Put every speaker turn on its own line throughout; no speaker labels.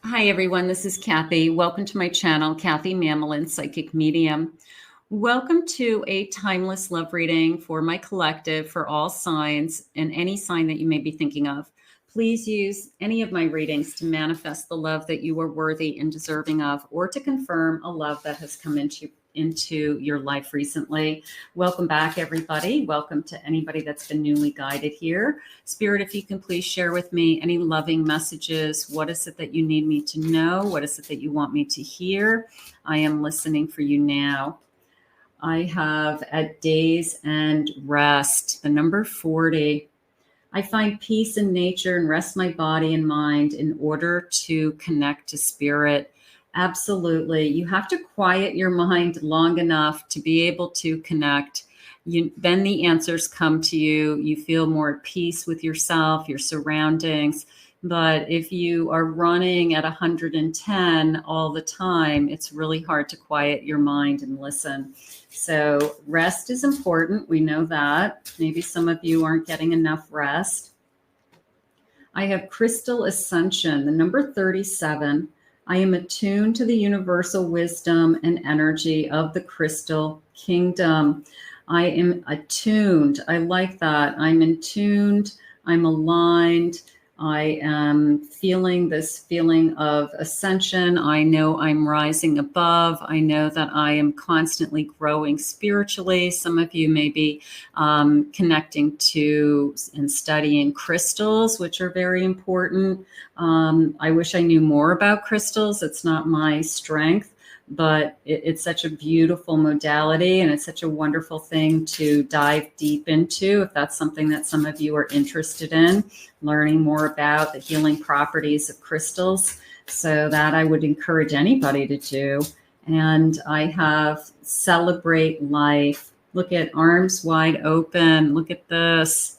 Hi, everyone. This is Kathy. Welcome to my channel, Kathy Mamelin, Psychic Medium. Welcome to a timeless love reading for my collective for all signs and any sign that you may be thinking of. Please use any of my readings to manifest the love that you are worthy and deserving of, or to confirm a love that has come into your life recently. Welcome back, everybody. Welcome to anybody that's been newly guided here. Spirit, if you can please share with me any loving messages. What is it that you need me to know? What is it that you want me to hear? I am listening for you now. I have at days and rest, the number 40. I find peace in nature and rest my body and mind in order to connect to spirit. Absolutely. You have to quiet your mind long enough to be able to connect. Then the answers come to you. You feel more at peace with yourself, your surroundings. But if you are running at 110 all the time, it's really hard to quiet your mind and listen. So rest is important. We know that. Maybe some of you aren't getting enough rest. I have Crystal Ascension, the number 37. I am attuned to the universal wisdom and energy of the crystal kingdom. I am attuned. I like that. I'm in tuned. I'm aligned. I am feeling this feeling of ascension. I know I'm rising above. I know that I am constantly growing spiritually. Some of you may be connecting to and studying crystals, which are very important. I wish I knew more about crystals. It's not my strength, but it's such a beautiful modality, and it's such a wonderful thing to dive deep into if that's something that some of you are interested in, learning more about the healing properties of crystals. So that I would encourage anybody to do. And I have Celebrate Life. Look at arms wide open. Look at this.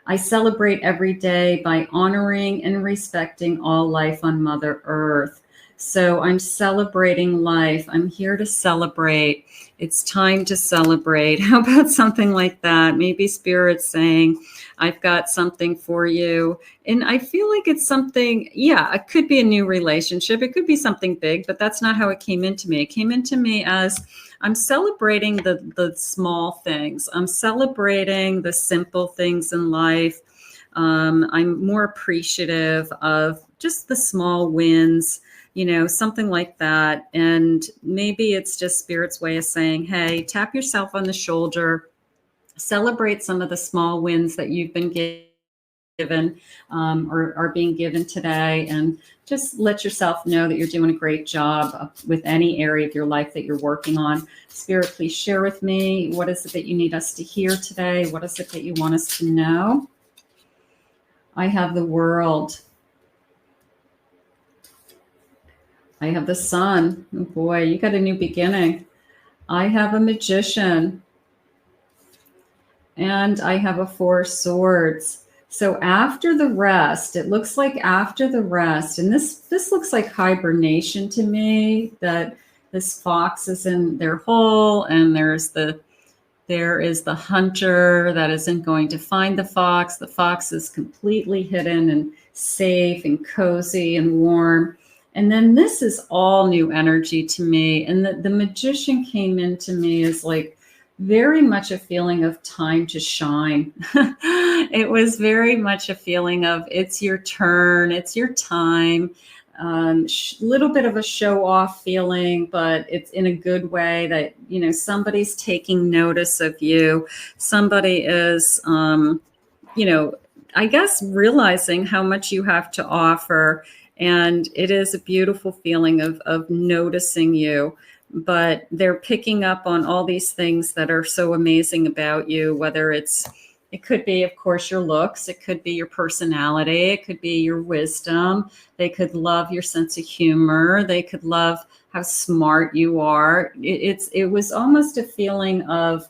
I celebrate every day by honoring and respecting all life on Mother Earth. So I'm celebrating life. I'm here to celebrate. It's time to celebrate. How about something like that? Maybe Spirit's saying, I've got something for you. And I feel like it's something, it could be a new relationship. It could be something big, but that's not how it came into me. It came into me as I'm celebrating the small things. I'm celebrating the simple things in life. I'm more appreciative of just the small wins, something like that. And maybe it's just Spirit's way of saying, hey, tap yourself on the shoulder, celebrate some of the small wins that you've been given or are being given today, and just let yourself know that you're doing a great job with any area of your life that you're working on. Spirit, please share with me, what is it that you need us to hear today? What is it that you want us to know? I have the World. I have the Sun. Oh boy, you got a new beginning. I have a Magician. And I have a Four Swords. So after the rest, it looks like after the rest, and this looks like hibernation to me, that this fox is in their hole, and there is the hunter that isn't going to find the fox. The fox is completely hidden and safe and cozy and warm. And then this is all new energy to me. And the Magician came into me as like very much a feeling of time to shine. It was very much a feeling of it's your turn, it's your time. Little bit of a show off feeling, but it's in a good way that, somebody's taking notice of you. Somebody is, I guess realizing how much you have to offer. And it is a beautiful feeling of noticing you, but they're picking up on all these things that are so amazing about you, whether it could be, of course, your looks. It could be your personality. It could be your wisdom. They could love your sense of humor. They could love how smart you are. It was almost a feeling of,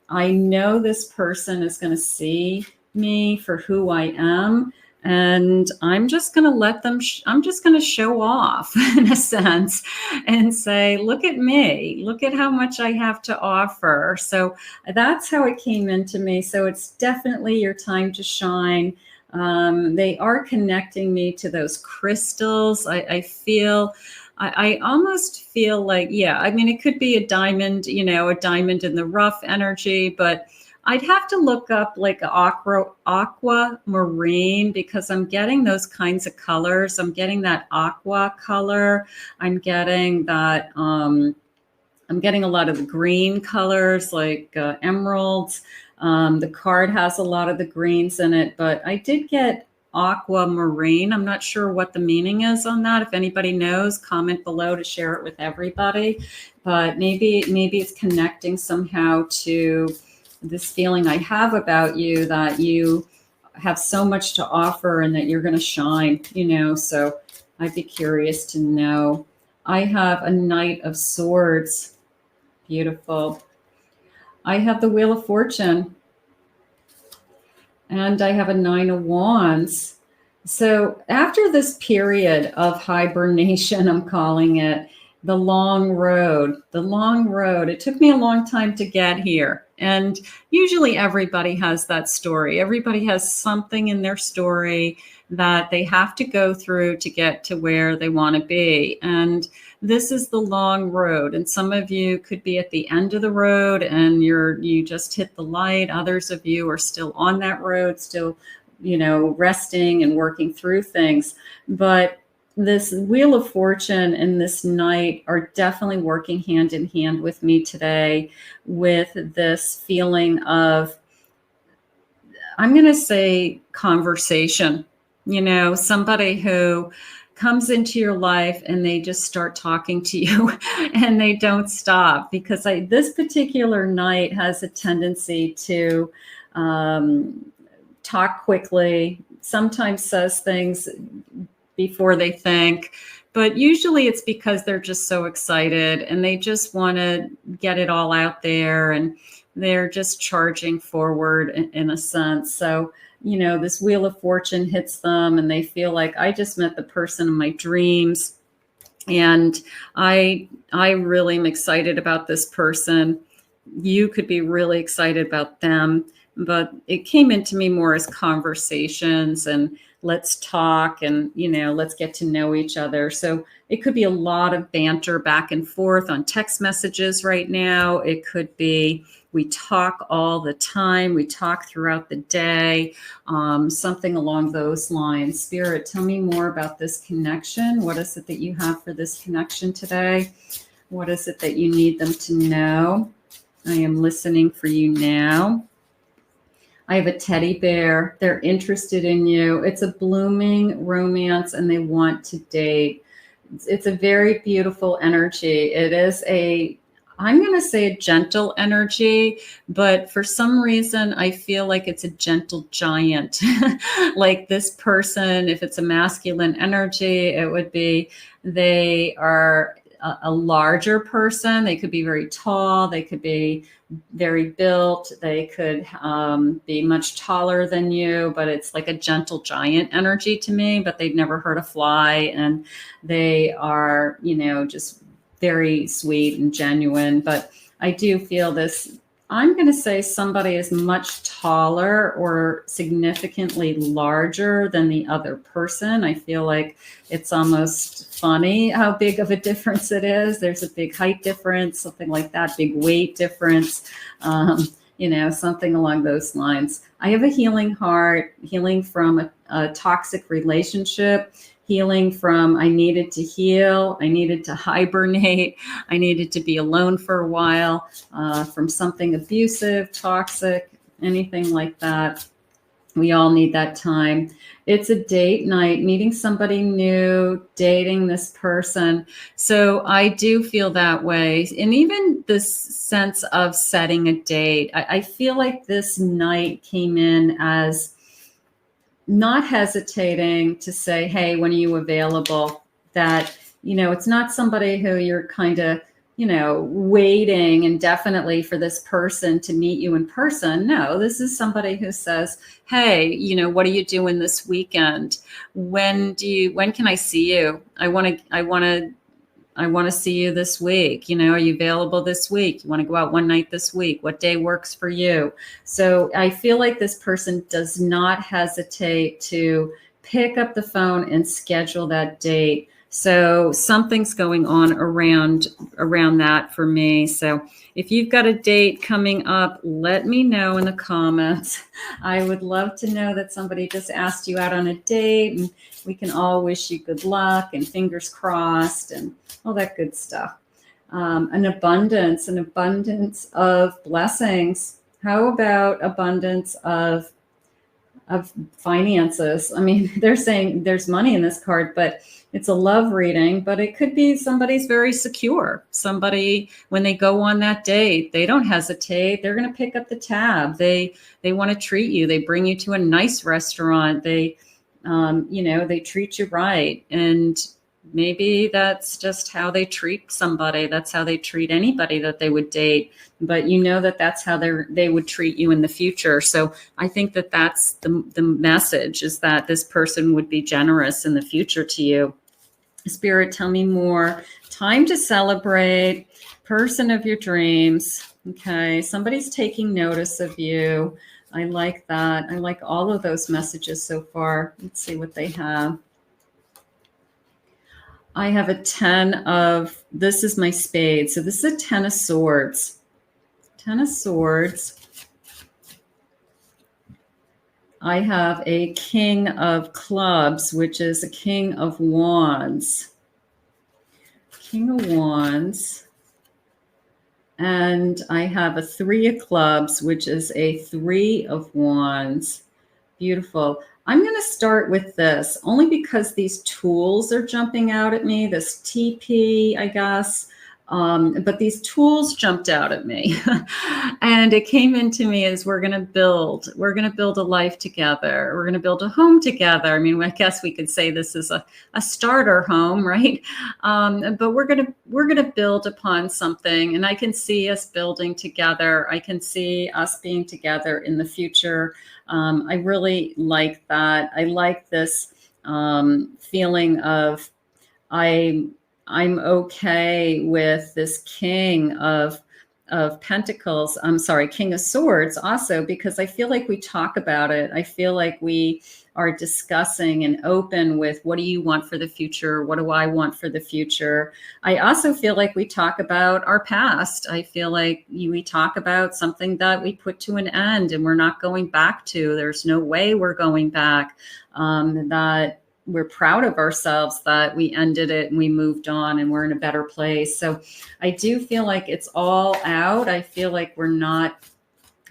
I know this person is going to see me for who I am. And I'm just going to let them, I'm just going to show off in a sense and say, look at me, look at how much I have to offer. So that's how it came into me. So it's definitely your time to shine. They are connecting me to those crystals. I almost feel like, yeah, I mean, it could be a diamond, a diamond in the rough energy, but I'd have to look up like aquamarine, because I'm getting those kinds of colors. I'm getting that aqua color. I'm getting that, I'm getting a lot of the green colors, like emeralds. The card has a lot of the greens in it, but I did get aquamarine. I'm not sure what the meaning is on that. If anybody knows, comment below to share it with everybody. But maybe it's connecting somehow to this feeling I have about you, that you have so much to offer and that you're going to shine, so I'd be curious to know. I have a Knight of Swords. Beautiful. I have the Wheel of Fortune. And I have a Nine of Wands. So after this period of hibernation, I'm calling it the long road, it took me a long time to get here. And usually everybody has that story. Everybody has something in their story that they have to go through to get to where they want to be. And this is the long road. And some of you could be at the end of the road and you just hit the light. Others of you are still on that road, still, resting and working through things. But this Wheel of Fortune and this Knight are definitely working hand in hand with me today, with this feeling of, I'm going to say, conversation. Somebody who comes into your life and they just start talking to you and they don't stop, because this particular Knight has a tendency to talk quickly, sometimes says things before they think, but usually it's because they're just so excited and they just want to get it all out there, and they're just charging forward in a sense. So, this Wheel of Fortune hits them and they feel like, I just met the person of my dreams. And I really am excited about this person. You could be really excited about them, but it came into me more as conversations and let's talk and, let's get to know each other. So it could be a lot of banter back and forth on text messages right now. It could be, we talk all the time. We talk throughout the day, something along those lines. Spirit, tell me more about this connection. What is it that you have for this connection today? What is it that you need them to know? I am listening for you now. I have a teddy bear. They're interested in you. It's a blooming romance and they want to date. It's a very beautiful energy. It is I'm going to say a gentle energy, but for some reason, I feel like it's a gentle giant. Like this person, if it's a masculine energy, it would be, they are a larger person. They could be very tall. They could be very built. They could be much taller than you, but it's like a gentle giant energy to me, but they've never hurt a fly. And they are, just very sweet and genuine. But I do feel this, I'm going to say somebody is much taller or significantly larger than the other person. I feel like it's almost funny how big of a difference it is. There's a big height difference, something like that, big weight difference, something along those lines. I have a healing heart, healing from a toxic relationship, healing from, I needed to heal, I needed to hibernate, I needed to be alone for a while, from something abusive, toxic, anything like that. We all need that time. It's a date night, meeting somebody new, dating this person. So I do feel that way. And even this sense of setting a date, I feel like this night came in as not hesitating to say, hey, when are you available? That, it's not somebody who you're kind of, waiting indefinitely for this person to meet you in person. No, this is somebody who says, hey, what are you doing this weekend? When can I see you? I want to I want to see you this week. You know, are you available this week? You want to go out one night this week? What day works for you? So I feel like this person does not hesitate to pick up the phone and schedule that date. So something's going on around that for me. So if you've got a date coming up, let me know in the comments. I would love to know that somebody just asked you out on a date, and we can all wish you good luck and fingers crossed and all that good stuff. An abundance of blessings. How about abundance of finances? I mean, they're saying there's money in this card, but it's a love reading, but it could be somebody's very secure. Somebody, when they go on that date, they don't hesitate. They're going to pick up the tab. They want to treat you. They bring you to a nice restaurant. They, you know, they treat you right. And maybe that's just how they treat somebody. That's how they treat anybody that they would date. But you know that that's how they would treat you in the future. So I think that that's the message, is that this person would be generous in the future to you. Spirit, tell me more. Time to celebrate. Person of your dreams. Okay, somebody's taking notice of you. I like that. I like all of those messages so far. Let's see what they have. I have a 10 of, this is my spade. So this is a 10 of swords. 10 of swords. I have a king of clubs, which is a king of wands. King of wands. And I have a 3 of clubs, which is a 3 of wands. Beautiful. I'm going to start with this only because these tools are jumping out at me. This TP, I guess. But these tools jumped out at me and it came into me as we're going to build a life together. We're going to build a home together. I mean, I guess we could say this is a starter home, right? But we're going to build upon something, and I can see us building together. I can see us being together in the future. I really like that. I like this feeling of I'm okay with this king of pentacles. I'm sorry, king of swords also, because I feel like we talk about it. I feel like we are discussing and open with, what do you want for the future? What do I want for the future? I also feel like we talk about our past. I feel like we talk about something that we put to an end and we're not going back to. There's no way we're going back. That we're proud of ourselves that we ended it and we moved on and we're in a better place. So I do feel like it's all out. I feel like we're not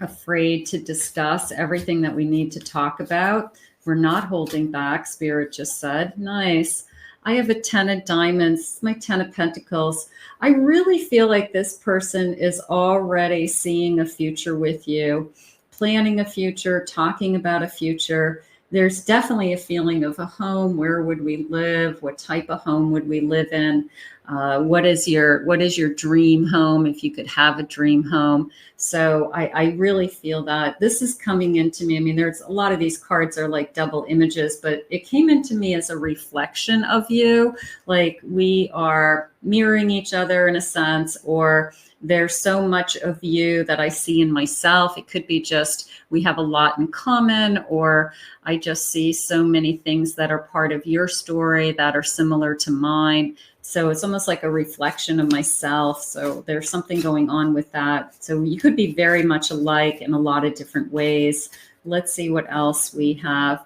afraid to discuss everything that we need to talk about. We're not holding back, Spirit just said. Nice. I have a 10 of diamonds, my 10 of pentacles. I really feel like this person is already seeing a future with you, planning a future, talking about a future. There's definitely a feeling of a home. Where would we live? What type of home would we live in? What is your dream home, if you could have a dream home? So I really feel that this is coming into me. I mean, there's a lot of these cards are like double images, but it came into me as a reflection of you. Like we are mirroring each other in a sense, or there's so much of you that I see in myself. It could be just we have a lot in common, or I just see so many things that are part of your story that are similar to mine. So it's almost like a reflection of myself. So there's something going on with that. So you could be very much alike in a lot of different ways. Let's see what else we have.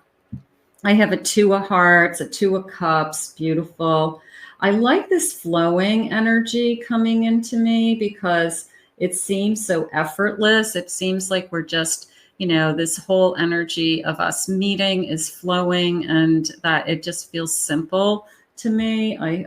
I have a 2 of hearts, a 2 of cups. Beautiful. I like this flowing energy coming into me because it seems so effortless. It seems like we're just, you know, this whole energy of us meeting is flowing, and that it just feels simple to me. I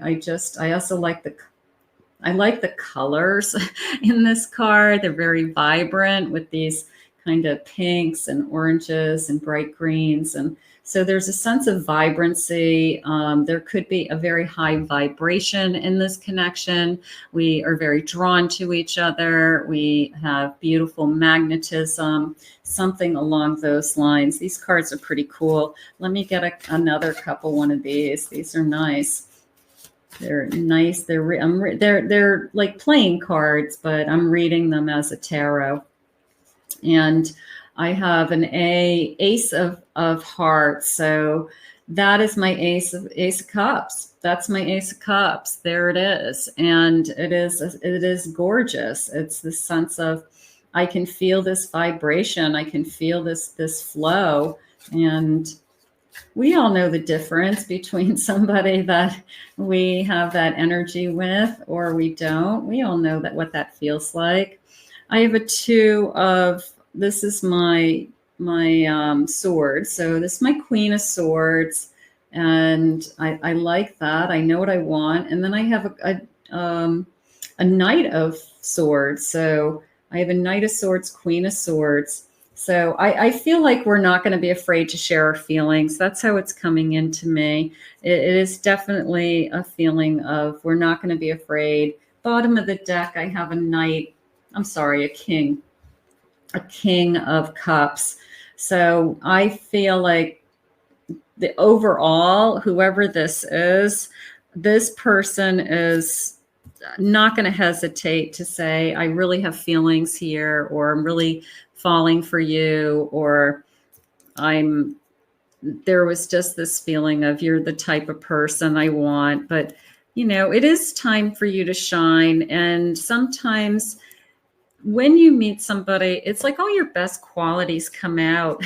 also like the colors in this card. They're very vibrant with these kind of pinks and oranges and bright greens. And so there's a sense of vibrancy. There could be a very high vibration in this connection. We are very drawn to each other. We have beautiful magnetism, something along those lines. These cards are pretty cool. Let me get another couple one of these. These are nice. They're nice. They're like playing cards, but I'm reading them as a tarot. And I have an ace of hearts. So that is my ace of cups. That's my ace of cups. There it is. And it is gorgeous. It's the sense of, I can feel this vibration. I can feel this flow. And we all know the difference between somebody that we have that energy with or we don't. We all know that what that feels like. I have a 2 of, this is my sword. So this is my Queen of Swords, and I like that. I know what I want. And then I have a Knight of Swords. So I have a Knight of Swords, Queen of Swords. So I feel like we're not going to be afraid to share our feelings. That's how it's coming into me. It is definitely a feeling of we're not going to be afraid. Bottom of the deck, I have a king. A King of Cups. So I feel like the overall, whoever this person is not going to hesitate to say, I really have feelings here, or I'm really falling for you, or there was just this feeling of you're the type of person I want. But, it is time for you to shine. And sometimes when you meet somebody, it's like all your best qualities come out.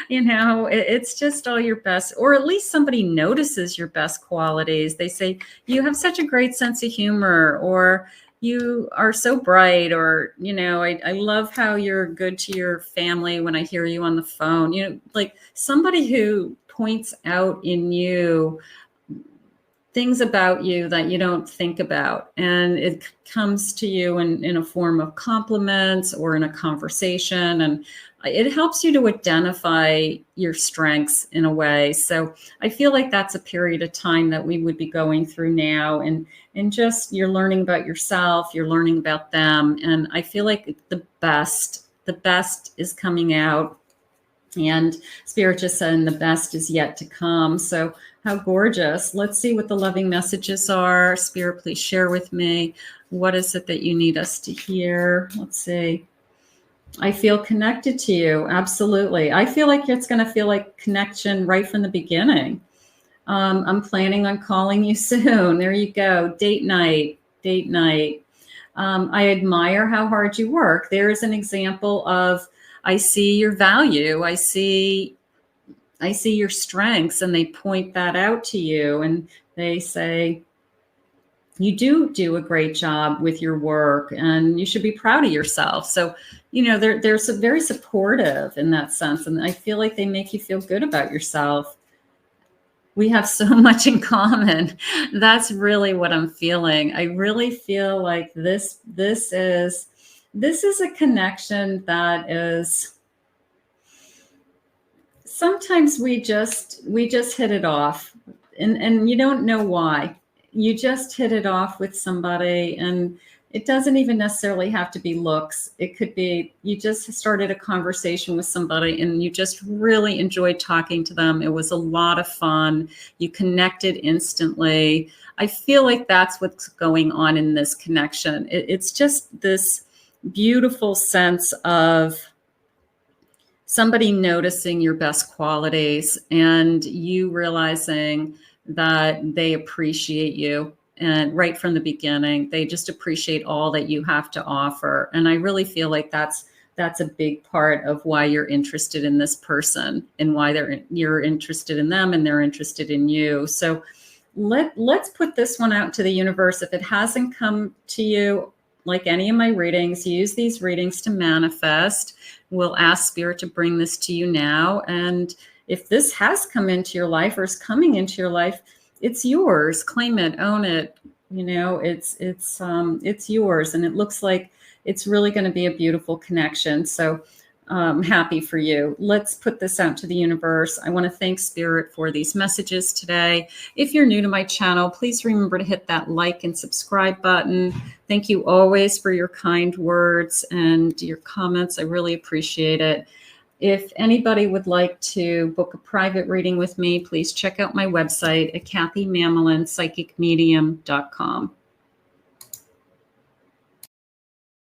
It's just all your best, or at least somebody notices your best qualities. They say, you have such a great sense of humor, or you are so bright, or, I love how you're good to your family when I hear you on the phone. Like somebody who points out in you things about you that you don't think about. And it comes to you in a form of compliments or in a conversation. And it helps you to identify your strengths in a way. So I feel like that's a period of time that we would be going through now. And just you're learning about yourself, you're learning about them. And I feel like the best is coming out. And Spirit just said, the best is yet to come. So how gorgeous. Let's see what the loving messages are. Spirit, please share with me. What is it that you need us to hear? Let's see. I feel connected to you. Absolutely. I feel like it's going to feel like connection right from the beginning. I'm planning on calling you soon. There you go. Date night. I admire how hard you work. There is an example of, I see your value. I see your strengths, and they point that out to you, and they say, you do a great job with your work, and you should be proud of yourself. So, they're very supportive in that sense. And I feel like they make you feel good about yourself. We have so much in common. That's really what I'm feeling. I really feel like this is a connection that is, sometimes we just hit it off, and you don't know why. You just hit it off with somebody, and it doesn't even necessarily have to be looks. It could be you just started a conversation with somebody and you just really enjoyed talking to them. It was a lot of fun. You connected instantly. I feel like that's what's going on in this connection. It's just this beautiful sense of somebody noticing your best qualities and you realizing that they appreciate you. And right from the beginning, they just appreciate all that you have to offer. And I really feel like that's a big part of why you're interested in this person, and why you're interested in them and they're interested in you. So let's put this one out to the universe. If it hasn't come to you, like any of my readings, use these readings to manifest. We'll ask Spirit to bring this to you now. And if this has come into your life or is coming into your life, it's yours. Claim it, own it. It's yours. And it looks like it's really going to be a beautiful connection. So I'm happy for you. Let's put this out to the universe. I want to thank Spirit for these messages today. If you're new to my channel, please remember to hit that like and subscribe button. Thank you always for your kind words and your comments. I really appreciate it. If anybody would like to book a private reading with me, please check out my website at kathymamolinspsychicmedium.com.